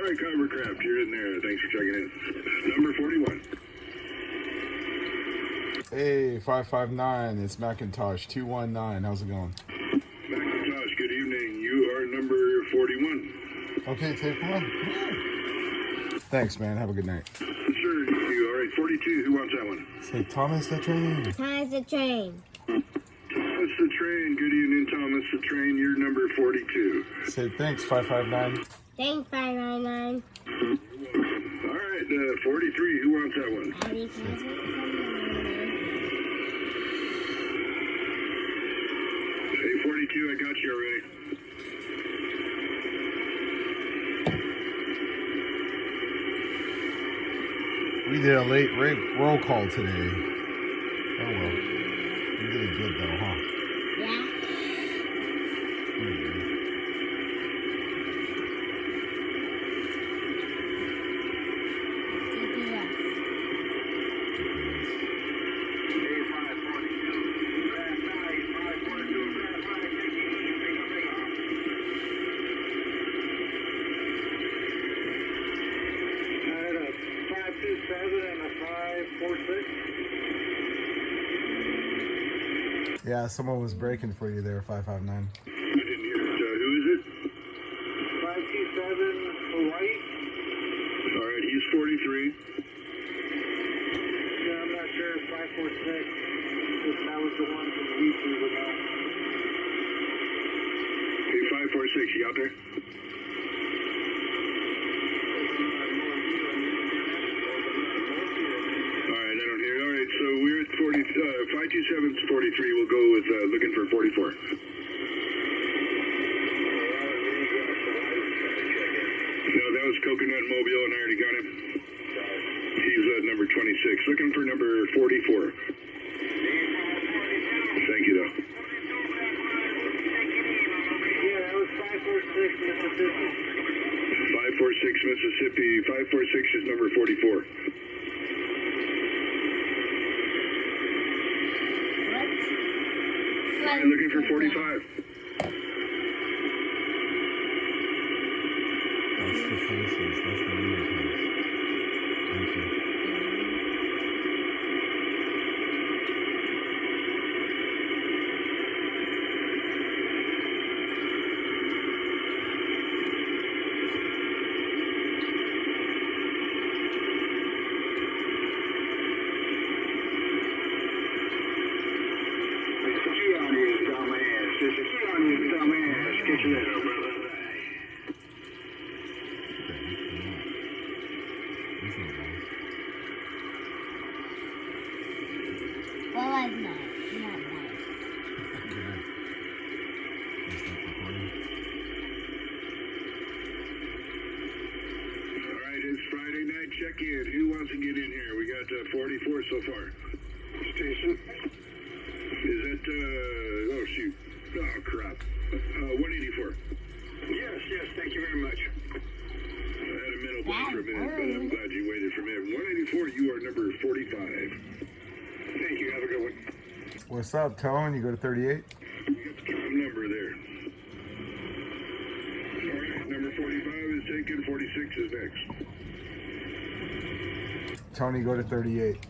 right, Covercraft, you're in there. Thanks for checking in. Number 41. Hey, 559, it's Macintosh219. How's it going? Macintosh, good evening. You are number 41. Okay, take one. Thanks, man. Have a good night. Sure, you. All right, 42. Who wants that one? Say Thomas the Train. Thomas the Train. Thomas the Train. Good evening, Thomas the Train. You're number 42. Say thanks, 559. Thanks, 599. All right, 43. Who wants that one? Abby Thomas. Hey, 42. I got you already. We did a late roll call today. Oh well. You did it good though, huh? Yeah. Yeah, someone was breaking for you there, 559. I didn't hear it. Who is it? 527 Hawaii. All right, he's 43. Yeah, I'm not sure. 546. If that was the one from YouTube or not. Hey, 546. You out there? So we're at 527's 43. We'll go with looking for 44. No, that was Coconut Mobile, and I already got him. He's number 26. Looking for number 44. Thank you, though. Yeah, that was 546 Mississippi. 546 Mississippi. 546 is number 44. I'm looking for 45. That's the faces. That's the real place. Thank you. Well, I'm not. Not nice. Alright, it's Friday night check-in. Who wants to get in here? We got 44 so far. Station. Is that, oh shoot. Oh crap. 184. Yes, thank you very much. I had a mental blank for a minute, but I'm glad you waited for me. 184, you are number 45. Thank you, have a good one. What's up, Tone? You go to 38? You got the wrong number there. Alright, number 45 is taken, 46 is next. Tony, go to 38.